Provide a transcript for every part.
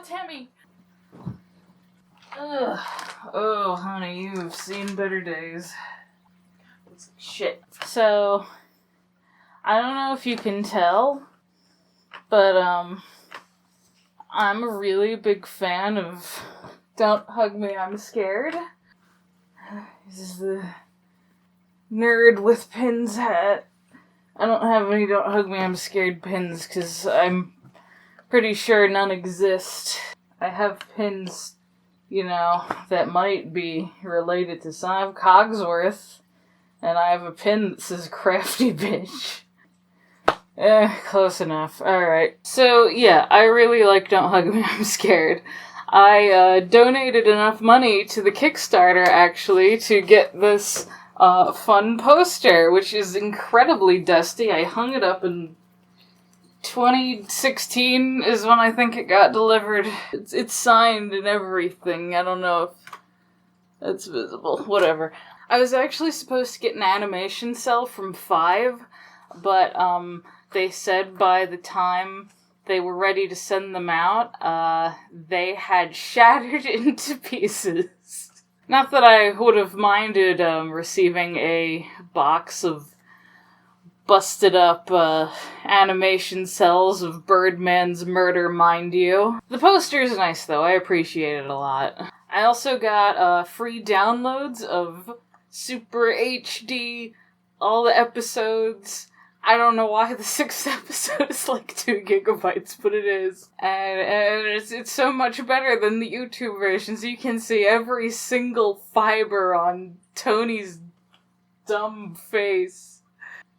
Tammy! Ugh. Oh, honey, you've seen better days. Shit. So, I don't know if you can tell, but, I'm a really big fan of Don't Hug Me, I'm Scared. This is the nerd with pins hat. I don't have any Don't Hug Me, I'm Scared pins, because I'm pretty sure none exist. I have pins, that might be related to some. I have Cogsworth, and I have a pin that says Crafty Bitch. Close enough. Alright. So, yeah, I really like Don't Hug Me, I'm Scared. I donated enough money to the Kickstarter, actually, to get this fun poster, which is incredibly dusty. I hung it up in 2016 is when I think it got delivered. It's signed and everything. I don't know if that's visible. Whatever. I was actually supposed to get an animation cell from 5, but they said by the time they were ready to send them out, they had shattered into pieces. Not that I would have minded receiving a box of busted up animation cells of Birdman's murder, mind you. The poster's nice though, I appreciate it a lot. I also got free downloads of Super HD, all the episodes. I don't know why the 6th episode is like 2 gigabytes, but it is. And it's so much better than the YouTube version, so you can see every single fiber on Tony's dumb face.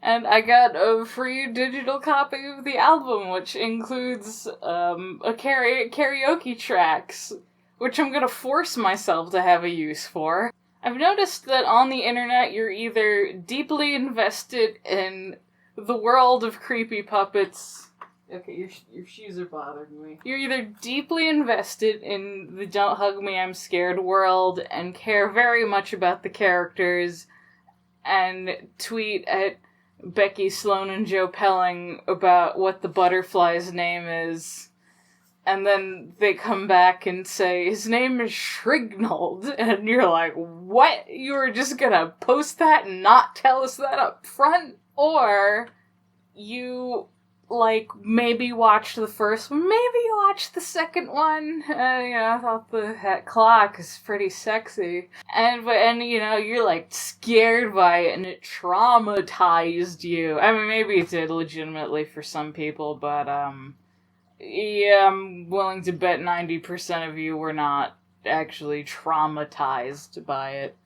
And I got a free digital copy of the album, which includes karaoke tracks, which I'm gonna force myself to have a use for. I've noticed that on the internet you're either deeply invested in the world of creepy puppets. Okay, your shoes are bothering me. You're either deeply invested in the Don't Hug Me, I'm Scared world and care very much about the characters and tweet at Becky Sloan and Joe Pelling about what the butterfly's name is, and then they come back and say, his name is Shrignald, and you're like, what? You were just gonna post that and not tell us that up front? Or you, maybe watched the first one, maybe you watched the second one, I thought that clock is pretty sexy, and you're, scared by it, and it traumatized you. I mean, maybe it did legitimately for some people, but, yeah, I'm willing to bet 90% of you were not actually traumatized by it.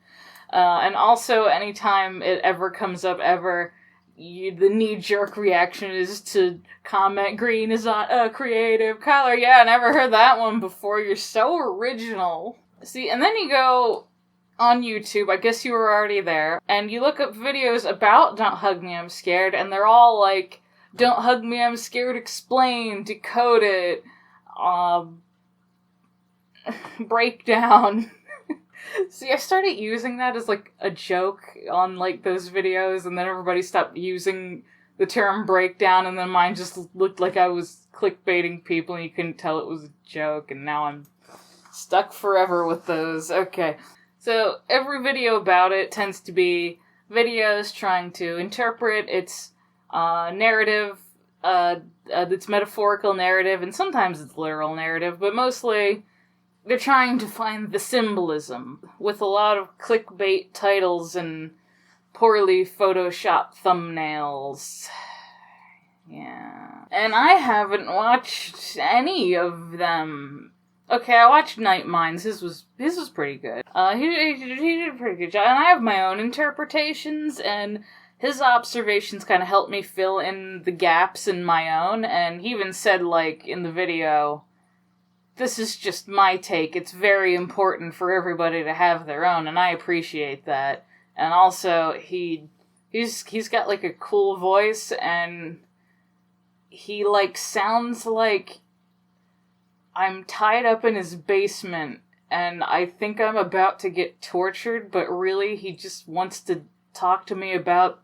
And also, anytime it ever comes up the knee-jerk reaction is to comment, green is not a creative color. Yeah, I never heard that one before. You're so original. See, and then you go on YouTube, I guess you were already there, and you look up videos about Don't Hug Me, I'm Scared, and they're all like, Don't Hug Me, I'm Scared, explain, decode it, breakdown. See, I started using that as, a joke on, those videos, and then everybody stopped using the term breakdown, and then mine just looked like I was clickbaiting people, and you couldn't tell it was a joke, and now I'm stuck forever with those. Okay, so every video about it tends to be videos trying to interpret its narrative, its metaphorical narrative, and sometimes it's literal narrative, but mostly they're trying to find the symbolism, with a lot of clickbait titles and poorly photoshopped thumbnails. Yeah. And I haven't watched any of them. Okay, I watched Night Minds. His was pretty good. He did a pretty good job. And I have my own interpretations, and his observations kind of helped me fill in the gaps in my own, and he even said, in the video, this is just my take. It's very important for everybody to have their own, and I appreciate that. And also, he's got, a cool voice, and he, sounds like I'm tied up in his basement, and I think I'm about to get tortured, but really, he just wants to talk to me about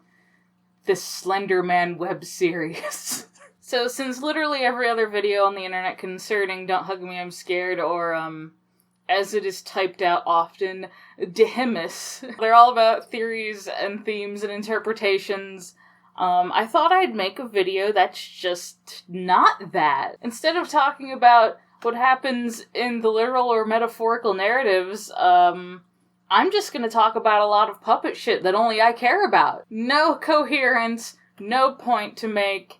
this Slender Man web series. So since literally every other video on the internet concerning Don't Hug Me, I'm Scared, or, as it is typed out often, Dehimis, they're all about theories and themes and interpretations, I thought I'd make a video that's just not that. Instead of talking about what happens in the literal or metaphorical narratives, I'm just gonna talk about a lot of puppet shit that only I care about. No coherence, no point to make,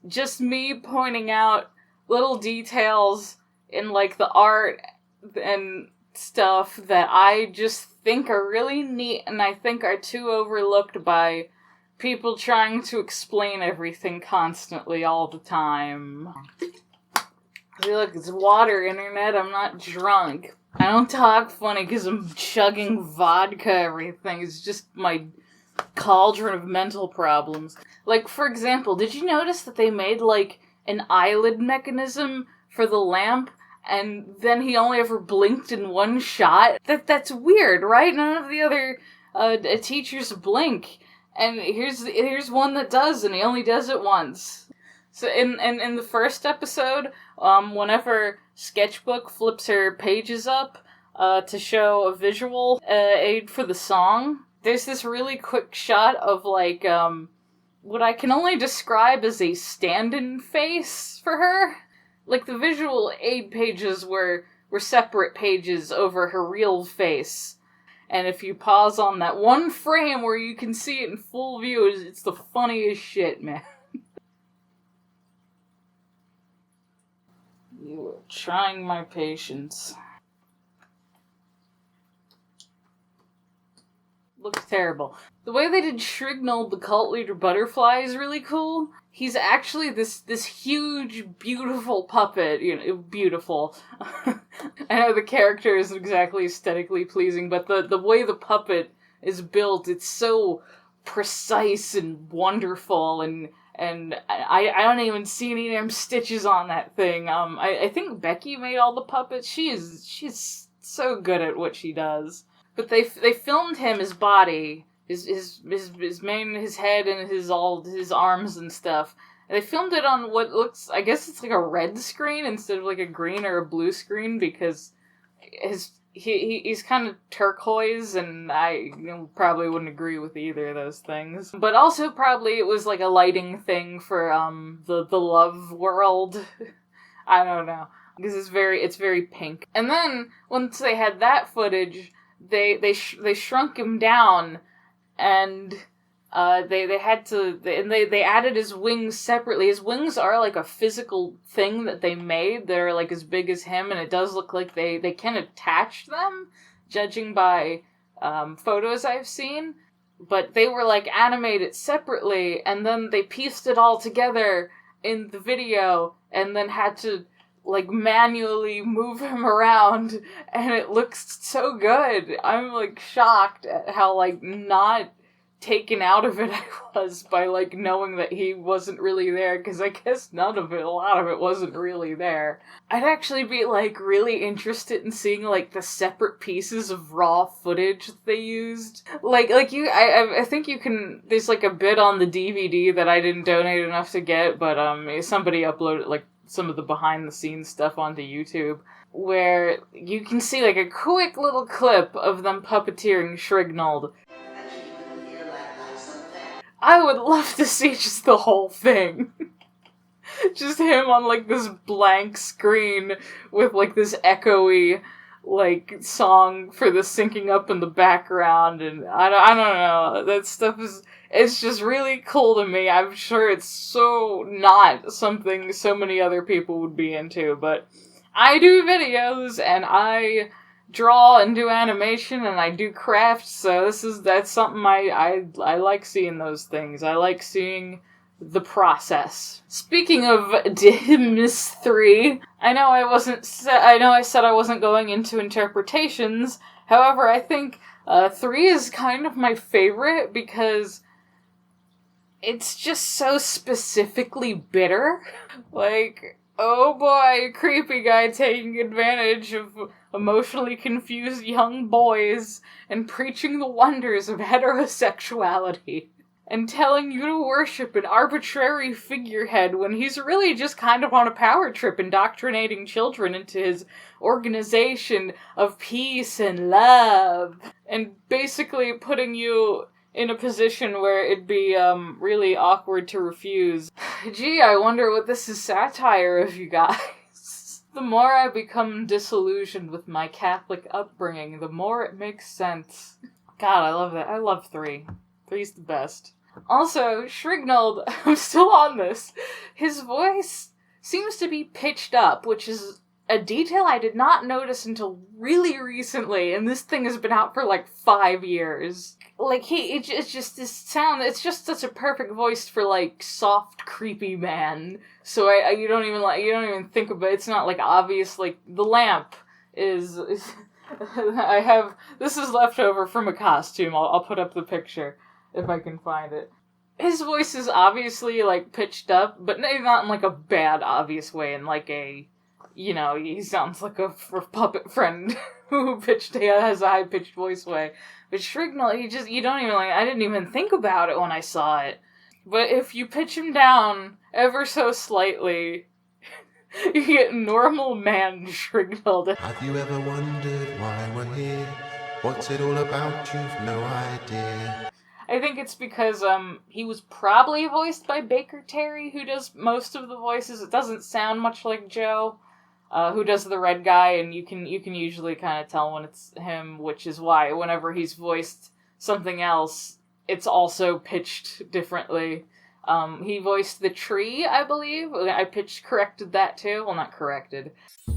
just me pointing out little details in, like, the art and stuff that I just think are really neat and I think are too overlooked by people trying to explain everything constantly all the time. See, look, it's water, internet, I'm not drunk. I don't talk funny because I'm chugging vodka, everything. It's just my cauldron of mental problems. Like, for example, did you notice that they made, like, an eyelid mechanism for the lamp, and then he only ever blinked in one shot? That's weird, right? None of the other teachers blink, and here's one that does, and he only does it once. So in the first episode, whenever Sketchbook flips her pages up to show a visual aid for the song, there's this really quick shot of, like, what I can only describe as a stand-in face for her. Like, the visual aid pages were separate pages over her real face. And if you pause on that one frame where you can see it in full view, it's the funniest shit, man. You are trying my patience. Looks terrible. The way they did Shrignol, the cult leader butterfly, is really cool. He's actually this huge, beautiful puppet. You know, beautiful. I know the character isn't exactly aesthetically pleasing, but the way the puppet is built, it's so precise and wonderful, and I don't even see any damn stitches on that thing. I think Becky made all the puppets. She's so good at what she does. But they filmed him, his body, his head and his arms and stuff. And they filmed it on what looks, I guess it's like a red screen instead of like a green or a blue screen, because he's kind of turquoise, and I probably wouldn't agree with either of those things. But also probably it was like a lighting thing for the love world. I don't know, because it's very pink. And then once they had that footage, they shrunk him down, and they added his wings separately. His wings are like a physical thing that they made. They're like as big as him, and it does look like they can attach them, judging by photos I've seen. But they were like animated separately, and then they pieced it all together in the video, and then had to like manually move him around, and it looks so good. I'm like shocked at how like not taken out of it I was by like knowing that he wasn't really there, because I guess a lot of it wasn't really there. I'd actually be like really interested in seeing like the separate pieces of raw footage that they used. I think you can, there's like a bit on the DVD that I didn't donate enough to get, but somebody uploaded like some of the behind the scenes stuff onto YouTube, where you can see like a quick little clip of them puppeteering Shrignol. I would love to see just the whole thing. Just him on like this blank screen with like this echoey like song for the syncing up in the background, and I don't know. That stuff it's just really cool to me. I'm sure it's so not something so many other people would be into, but I do videos and I draw and do animation and I do crafts, so that's something I like seeing those things. I like seeing the process. Speaking of Dehimis 3, I know I said I wasn't going into interpretations. However, I think 3 is kind of my favorite because it's just so specifically bitter. Like, oh boy, creepy guy taking advantage of emotionally confused young boys and preaching the wonders of heterosexuality. and telling you to worship an arbitrary figurehead when he's really just kind of on a power trip indoctrinating children into his organization of peace and love, and basically putting you in a position where it'd be really awkward to refuse. Gee, I wonder what this is satire of, you guys. The more I become disillusioned with my Catholic upbringing, the more it makes sense. God, I love that. I love 3. 3's the best. Also, Shrignold, I'm still on this. His voice seems to be pitched up, which is a detail I did not notice until really recently, and this thing has been out for like 5 years. Like, it's just this sound, it's just such a perfect voice for, like, soft, creepy man. So you don't even think about it. It's not, like, obvious, like, the lamp is this is left over from a costume. I'll put up the picture if I can find it. His voice is obviously, like, pitched up, but not in, like, a bad, obvious way, in, like, a, he sounds like a puppet friend who has a high-pitched voice way. But Shrignold, I didn't even think about it when I saw it. But if you pitch him down ever so slightly, you get normal man Shrignold. Have you ever wondered why we're here? What's it all about? You've no idea. I think it's because he was probably voiced by Baker Terry, who does most of the voices. It doesn't sound much like Joe, who does the red guy, and you can usually kind of tell when it's him, which is why whenever he's voiced something else, it's also pitched differently. He voiced the tree, I believe. I corrected that too. Well, not corrected.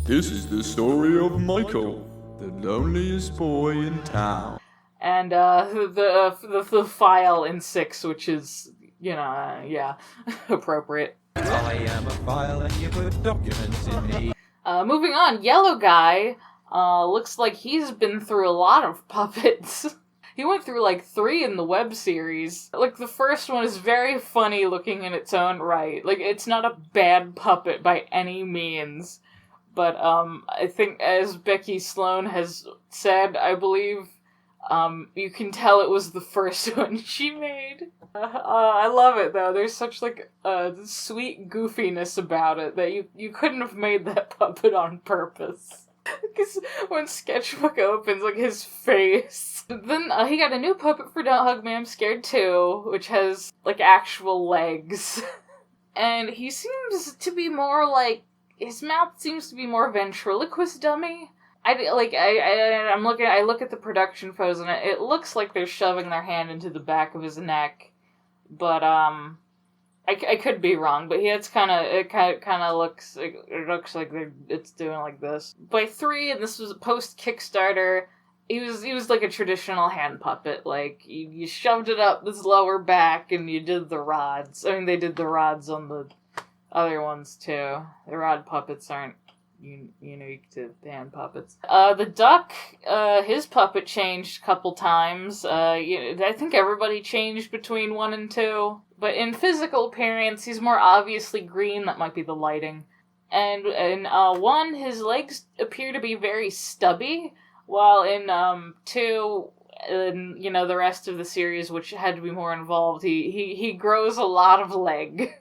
This is the story of Michael, the loneliest boy in town. And the file in 6, which is, yeah, appropriate. I am a file and you put documents in me. Moving on, Yellow Guy, looks like he's been through a lot of puppets. He went through, like, 3 in the web series. Like, the first one is very funny looking in its own right. Like, it's not a bad puppet by any means. But, I think, as Becky Sloan has said, I believe, you can tell it was the first one she made. I love it, though. There's such, like, sweet goofiness about it that you couldn't have made that puppet on purpose. Because when Sketchbook opens, like, his face. Then he got a new puppet for Don't Hug Me, I'm Scared Too, which has, like, actual legs. And he seems to be more, like, his mouth seems to be more ventriloquist dummy. I look at the production photos and it looks like they're shoving their hand into the back of his neck, but I could be wrong. But yeah, it kind of looks like it's doing like this. By 3, and this was post Kickstarter, he was like a traditional hand puppet. Like you shoved it up his lower back and you did the rods. I mean, they did the rods on the other ones too. The rod puppets aren't unique to hand puppets. The duck, his puppet changed a couple times. I think everybody changed between 1 and 2. But in physical appearance, he's more obviously green. That might be the lighting. And in 1, his legs appear to be very stubby, while in 2, the rest of the series, which had to be more involved, he grows a lot of leg.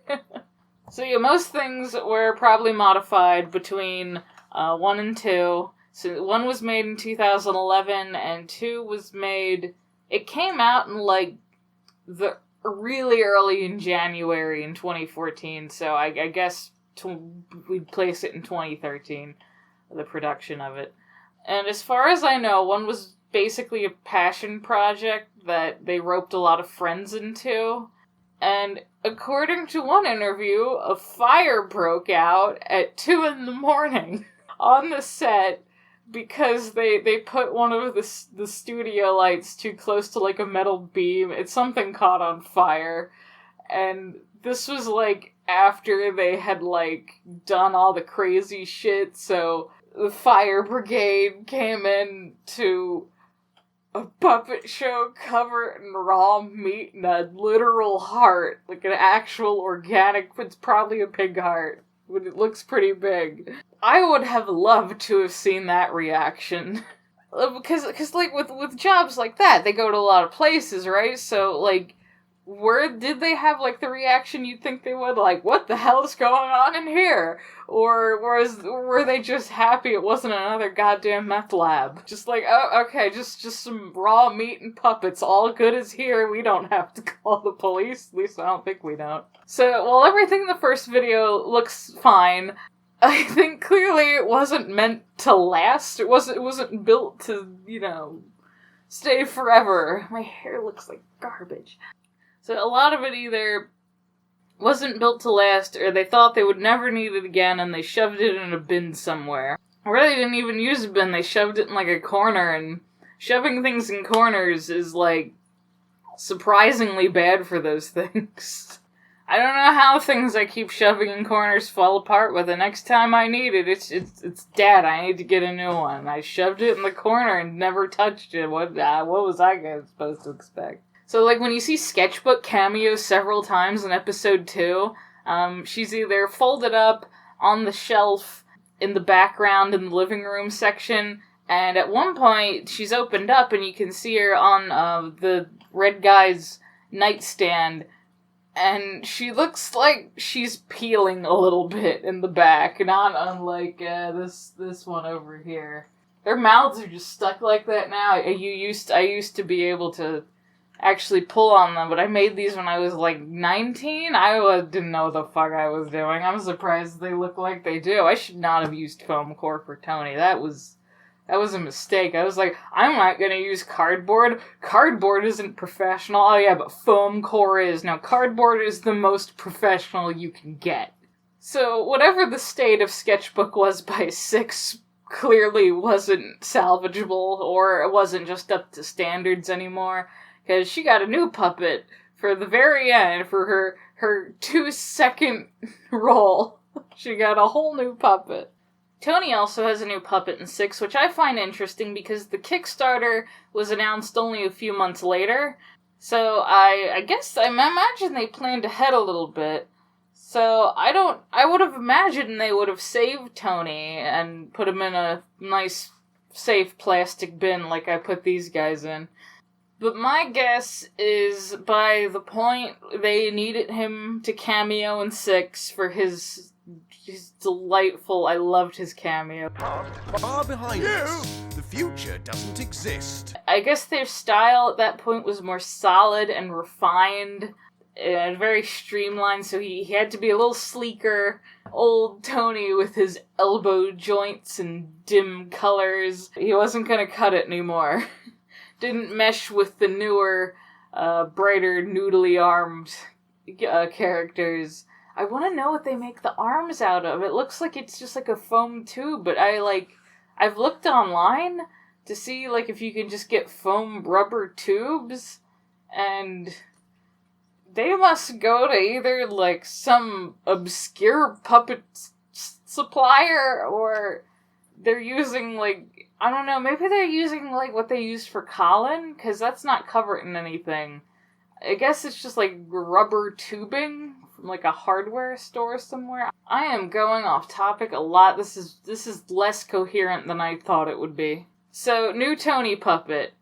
So yeah, most things were probably modified between 1 and 2. So 1 was made in 2011, and 2 was made... It came out in, like, the really early in January in 2014, so I guess we'd place it in 2013, the production of it. And as far as I know, 1 was basically a passion project that they roped a lot of friends into. And according to one interview, a fire broke out at 2 a.m. on the set because they put one of the studio lights too close to, like, a metal beam. Something caught on fire. And this was, like, after they had, like, done all the crazy shit, so the fire brigade came in to a puppet show covered in raw meat and a literal heart. Like an actual organic, it's probably a pig heart. But it looks pretty big. I would have loved to have seen that reaction. Because like, with jobs like that, they go to a lot of places, right? So, like, did they have, like, the reaction you'd think they would? Like, what the hell is going on in here? Or were they just happy it wasn't another goddamn meth lab? Just like, oh, okay, just some raw meat and puppets. All good is here. We don't have to call the police. At least I don't think we don't. So, while everything in the first video looks fine, I think clearly it wasn't meant to last. It wasn't built to, stay forever. My hair looks like garbage. So a lot of it either wasn't built to last, or they thought they would never need it again, and they shoved it in a bin somewhere. Or they didn't even use a bin, they shoved it in, like, a corner, and shoving things in corners is, like, surprisingly bad for those things. I don't know how things I keep shoving in corners fall apart, but the next time I need it, it's dead. I need to get a new one. I shoved it in the corner and never touched it. What was I supposed to expect? So, like, when you see Sketchbook cameo several times in episode 2, she's either folded up on the shelf in the background in the living room section, and at one point, she's opened up and you can see her on the red guy's nightstand, and she looks like she's peeling a little bit in the back, not unlike this one over here. Their mouths are just stuck like that now. I used to be able to actually pull on them, but I made these when I was like 19. I didn't know what the fuck I was doing. I'm surprised they look like they do. I should not have used foam core for Tony. That was a mistake. I was like, I'm not gonna use cardboard. Cardboard isn't professional. Oh yeah, but foam core is. Now, cardboard is the most professional you can get. So, whatever the state of Sketchbook was by 6 clearly wasn't salvageable, or it wasn't just up to standards anymore. Because she got a new puppet for the very end, for her 2-second role. She got a whole new puppet. Tony also has a new puppet in 6, which I find interesting because the Kickstarter was announced only a few months later. So I imagine they planned ahead a little bit. So I would have imagined they would have saved Tony and put him in a nice, safe plastic bin like I put these guys in. But my guess is by the point they needed him to cameo in 6 for his delightful, I loved his cameo. Far behind us. The future doesn't exist. I guess their style at that point was more solid and refined and very streamlined, so he had to be a little sleeker. Old Tony with his elbow joints and dim colors, he wasn't gonna cut it anymore. Didn't mesh with the newer, brighter, noodly-armed characters. I want to know what they make the arms out of. It looks like it's just like a foam tube, but I've looked online to see, like, if you can just get foam rubber tubes, and they must go to either, like, some obscure puppet supplier, or they're using, like, I don't know, maybe they're using, like, what they used for Colin, because that's not covered in anything. I guess it's just, like, rubber tubing from, like, a hardware store somewhere. I am going off topic a lot. This is less coherent than I thought it would be. So, new Tony puppet.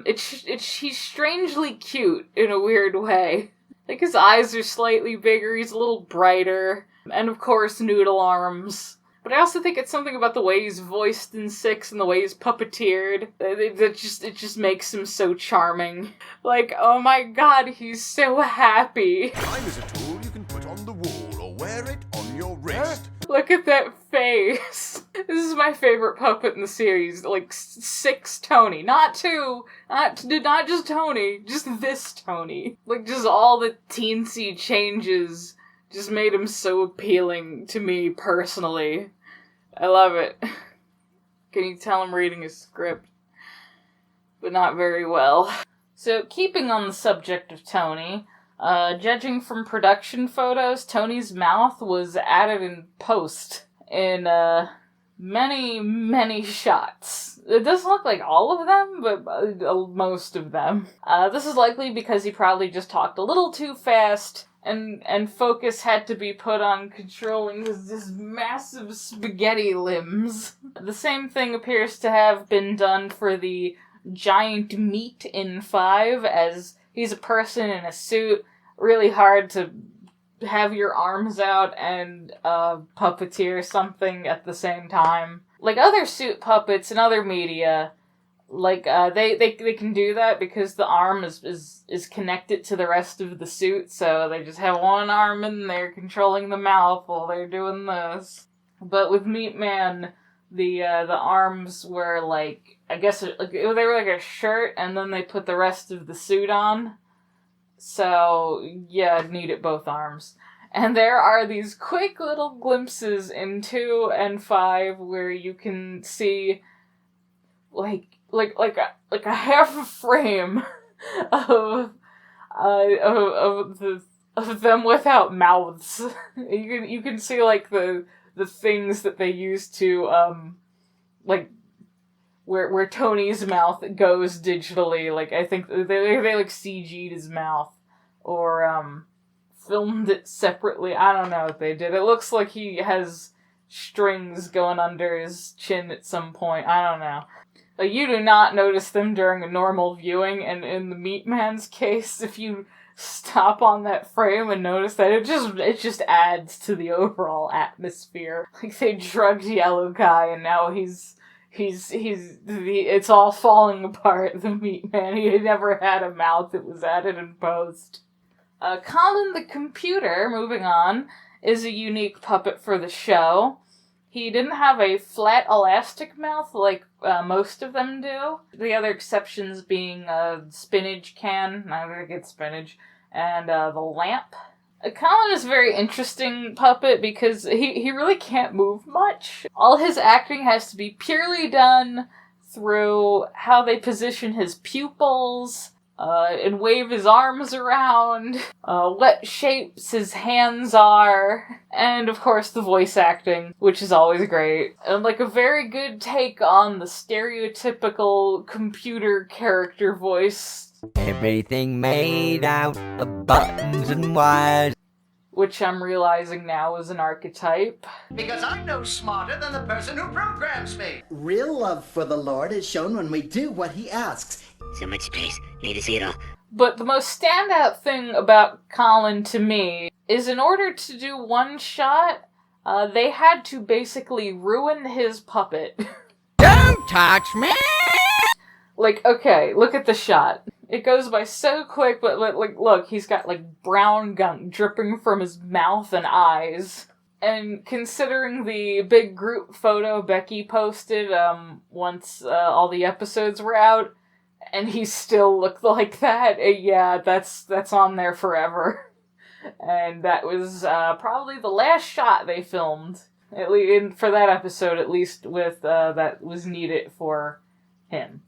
He's strangely cute in a weird way. Like, his eyes are slightly bigger, he's a little brighter, and of course, noodle arms. But I also think it's something about the way he's voiced in 6 and the way he's puppeteered. It just makes him so charming. Like, oh my god, he's so happy. Time is a tool you can put on the wall or wear it on your wrist. Look at that face. This is my favorite puppet in the series. Like, 6 Tony. Not 2. Not just Tony. Just this Tony. Like, just all the teensy changes just made him so appealing to me personally. I love it. Can you tell I'm reading a script? But not very well. So, keeping on the subject of Tony, judging from production photos, Tony's mouth was added in post in many, many shots. It doesn't look like all of them, but most of them. This is likely because he probably just talked a little too fast, and focus had to be put on controlling his massive spaghetti limbs. The same thing appears to have been done for the giant meat in 5, as he's a person in a suit. Really hard to have your arms out and puppeteer something at the same time. Like other suit puppets in other media, like they can do that because the arm is connected to the rest of the suit, so they just have one arm in there controlling the mouth while they're doing this. But with Meat Man, the arms were like, I guess they were like a shirt, and then they put the rest of the suit on. So yeah, needed both arms. And there are these quick little glimpses in 2 and 5 where you can see like a half a frame of them without mouths. You can see like the things that they use to like where Tony's mouth goes digitally. Like I think they like CG'd his mouth or filmed it separately. I don't know what they did. It looks like he has strings going under his chin at some point. I don't know. Like, you do not notice them during a normal viewing, and in the Meat Man's case, if you stop on that frame and notice that, it just adds to the overall atmosphere. Like, they drugged Yellow Guy, and now it's all falling apart, the Meat Man. He never had a mouth, it was added in post. Colin the Computer, moving on, is a unique puppet for the show. He didn't have a flat elastic mouth like most of them do. The other exceptions being spinach can, I think it's spinach, and the lamp. Colin is a very interesting puppet because he really can't move much. All his acting has to be purely done through how they position his pupils, and wave his arms around, what shapes his hands are, and of course the voice acting, which is always great. And like a very good take on the stereotypical computer character voice. Everything made out of buttons and wires. Which I'm realizing now is an archetype. Because I'm no smarter than the person who programs me. Real love for the Lord is shown when we do what he asks. So much space. Need to see it all. But the most standout thing about Colin to me is in order to do one shot, they had to basically ruin his puppet. Don't touch me! Like, okay, look at the shot. It goes by so quick, but like, look, he's got like brown gunk dripping from his mouth and eyes. And considering the big group photo Becky posted once all the episodes were out, and he still looked like that, yeah, that's on there forever. And that was probably the last shot they filmed, at least for that episode, at least with that was needed for him.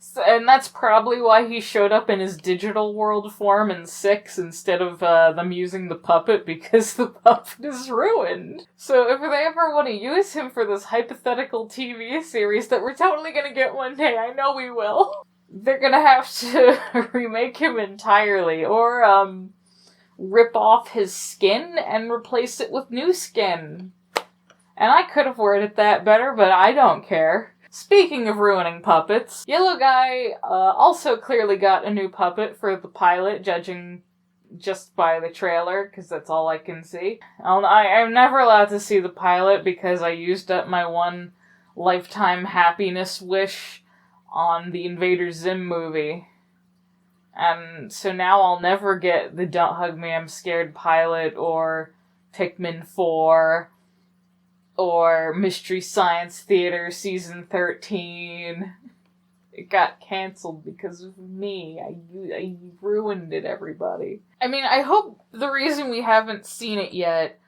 So, and that's probably why he showed up in his digital world form in 6 instead of them using the puppet, because the puppet is ruined. So if they ever want to use him for this hypothetical TV series that we're totally gonna get one day, I know we will, they're gonna have to remake him entirely, or rip off his skin and replace it with new skin. And I could have worded that better, but I don't care. Speaking of ruining puppets, Yellow Guy also clearly got a new puppet for the pilot, judging just by the trailer, because that's all I can see. I'm never allowed to see the pilot because I used up my one lifetime happiness wish on the Invader Zim movie. And so now I'll never get the Don't Hug Me, I'm Scared pilot, or Pikmin 4, or Mystery Science Theater Season 13. It got canceled because of me. I ruined it, everybody. I mean, I hope the reason we haven't seen it yet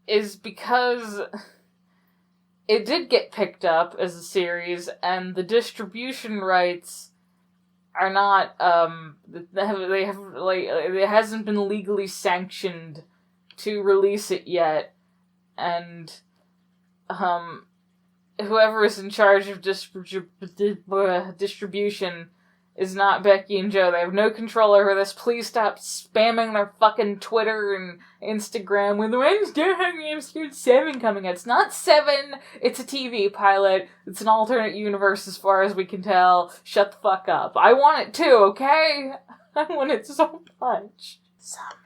is because it did get picked up as a series, and the distribution rights are not, it hasn't been legally sanctioned to release it yet, and whoever is in charge of distribution is not Becky and Joe. They have no control over this. Please stop spamming their fucking Twitter and Instagram with when's Don't Hug Me, I'm Scared 7 coming out. It's not 7, it's a TV pilot. It's an alternate universe as far as we can tell. Shut the fuck up. I want it too, okay? I want it so much. Someday.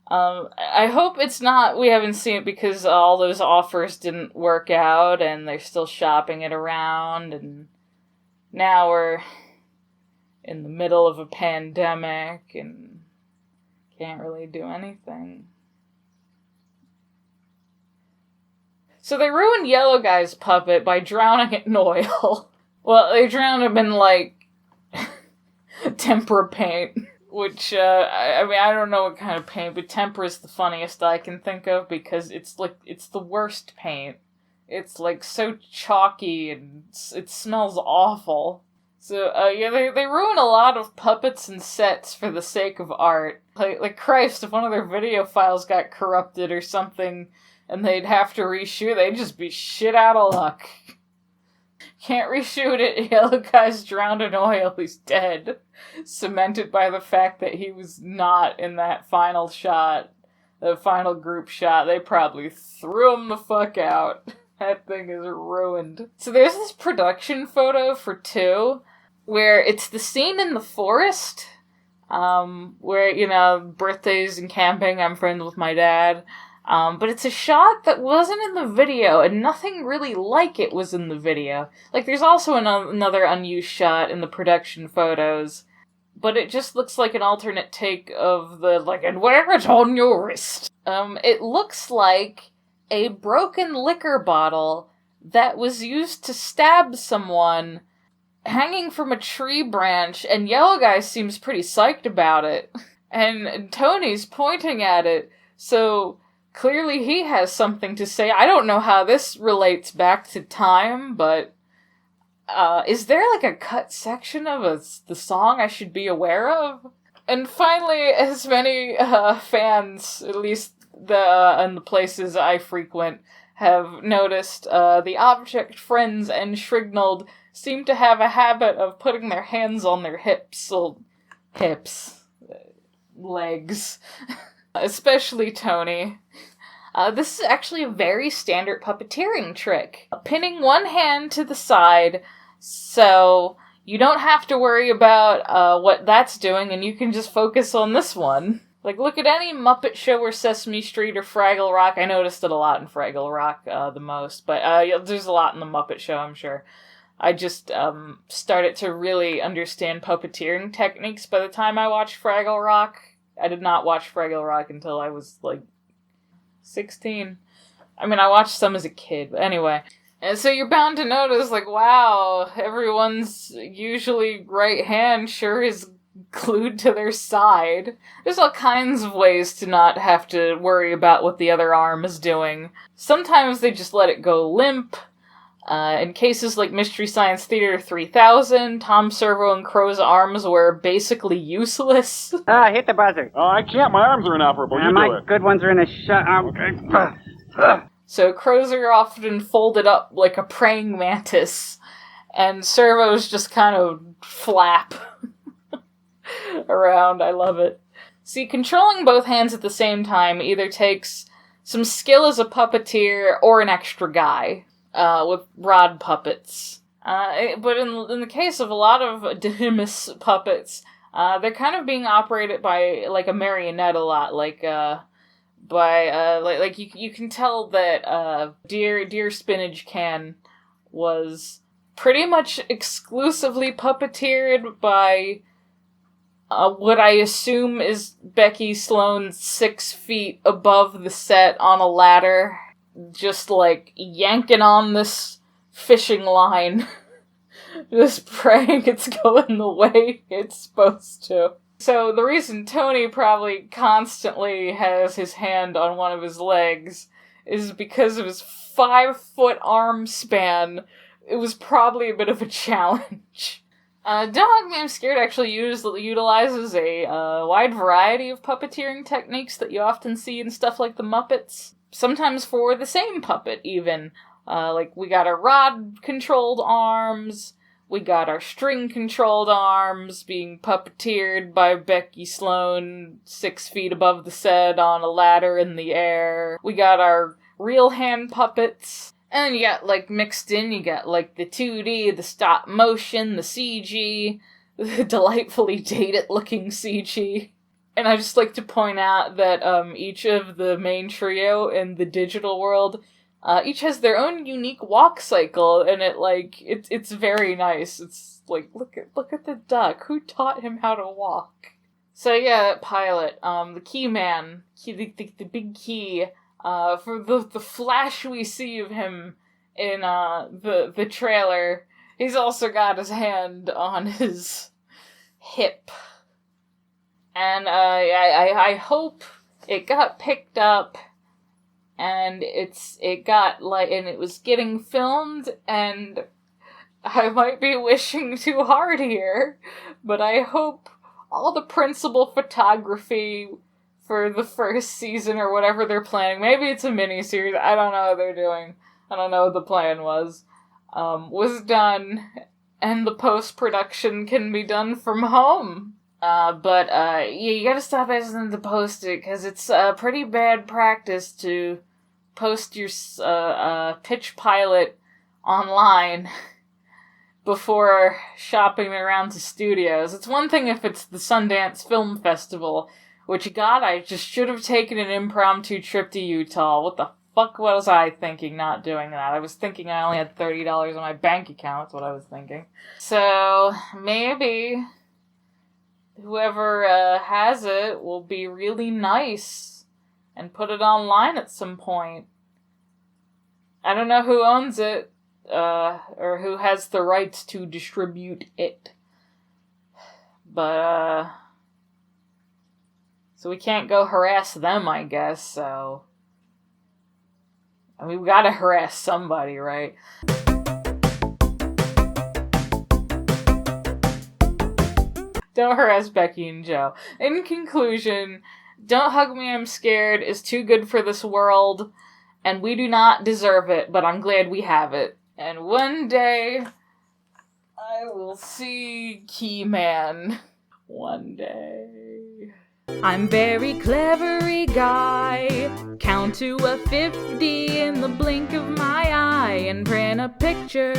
I hope it's not, we haven't seen it because all those offers didn't work out and they're still shopping it around, and now we're in the middle of a pandemic and can't really do anything. So they ruined Yellow Guy's puppet by drowning it in oil. Well, they drowned him in, like, tempera paint. Which, I mean, I don't know what kind of paint, but tempera is the funniest I can think of because it's, like, it's the worst paint. It's, like, so chalky and it smells awful. So, yeah, they ruin a lot of puppets and sets for the sake of art. Like Christ, if one of their video files got corrupted or something and they'd have to reshoot, they'd just be shit out of luck. Can't reshoot it, Yellow Guy's drowned in oil, he's dead. Cemented by the fact that he was not in that final shot, the final group shot. They probably threw him the fuck out. That thing is ruined. So there's this production photo for 2, where it's the scene in the forest, where, you know, birthdays and camping, I'm friends with my dad. But it's a shot that wasn't in the video, and nothing really like it was in the video. Like, there's also another unused shot in the production photos, but it just looks like an alternate take of the, like, and wear it on your wrist. It looks like a broken liquor bottle that was used to stab someone hanging from a tree branch, and Yellow Guy seems pretty psyched about it. And Tony's pointing at it, so clearly he has something to say. I don't know how this relates back to time, but is there like a cut section of the song I should be aware of? And finally, as many fans, at least in the places I frequent, have noticed, the object friends and Shrignald seem to have a habit of putting their hands on their legs. Especially Tony. This is actually a very standard puppeteering trick. Pinning one hand to the side, so you don't have to worry about what that's doing, and you can just focus on this one. Like, look at any Muppet Show or Sesame Street or Fraggle Rock. I noticed it a lot in Fraggle Rock the most, but there's a lot in the Muppet Show, I'm sure. I just started to really understand puppeteering techniques by the time I watched Fraggle Rock. I did not watch Fraggle Rock until I was, like, 16. I mean, I watched some as a kid, but anyway. And so you're bound to notice, like, wow, everyone's usually right hand sure is glued to their side. There's all kinds of ways to not have to worry about what the other arm is doing. Sometimes they just let it go limp. In cases like Mystery Science Theater 3000, Tom Servo and Crow's arms were basically useless. Hit the buzzer. Oh, I can't. My arms are inoperable. You do My it. good ones are in a shut. Okay. So Crow's are often folded up like a praying mantis, and Servos just kind of flap around. I love it. See, controlling both hands at the same time either takes some skill as a puppeteer or an extra guy. With rod puppets. But in the case of a lot of de minimis puppets, they're kind of being operated by, like, a marionette a lot, like you can tell that, Dear Spinach Can was pretty much exclusively puppeteered by, what I assume is Becky Sloan 6 feet above the set on a ladder, just, like, yanking on this fishing line, just praying it's going the way it's supposed to. So the reason Tony probably constantly has his hand on one of his legs is because of his 5-foot arm span. It was probably a bit of a challenge. Dog Named Scared actually utilizes a wide variety of puppeteering techniques that you often see in stuff like the Muppets. Sometimes for the same puppet, even. Like, we got our rod-controlled arms, we got our string-controlled arms being puppeteered by Becky Sloan 6 feet above the set on a ladder in the air. We got our real hand puppets. And you got, like, mixed in, you got, like, the 2D, the stop motion, the CG, delightfully dated-looking CG. And I just like to point out that each of the main trio in the digital world, each has their own unique walk cycle, and it's very nice. It's like, look at the duck. Who taught him how to walk? So yeah, that pilot, the key man, the big key, for the flash we see of him in the trailer, he's also got his hand on his hip. And I hope it got picked up, and it was getting filmed, and I might be wishing too hard here, but I hope all the principal photography for the first season or whatever they're planning, maybe it's a mini-series, I don't know what they're doing, I don't know what the plan was done, and the post-production can be done from home. But you gotta stop asking them to post it, because it's pretty bad practice to post your pitch pilot online before shopping around to studios. It's one thing if it's the Sundance Film Festival, which, God, I just should have taken an impromptu trip to Utah. What the fuck was I thinking not doing that? I was thinking I only had $30 in my bank account, that's what I was thinking. So, maybe whoever has it will be really nice and put it online at some point. I don't know who owns it, or who has the rights to distribute it. But, so we can't go harass them, I guess, so I mean, we gotta harass somebody, right? Don't harass Becky and Joe. In conclusion, Don't Hug Me, I'm Scared is too good for this world, and we do not deserve it, but I'm glad we have it. And one day, I will see Keyman. One day. I'm very clevery guy. Count to a 50 in the blink of my eye and print a picture.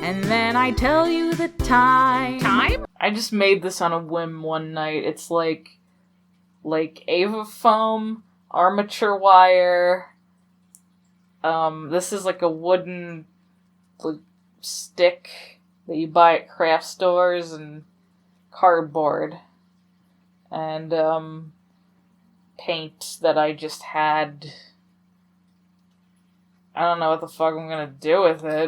And then I tell you the time. Time? I just made this on a whim one night. It's like Ava foam, armature wire. This is like a wooden stick that you buy at craft stores, and cardboard. And paint that I just had. I don't know what the fuck I'm gonna do with it.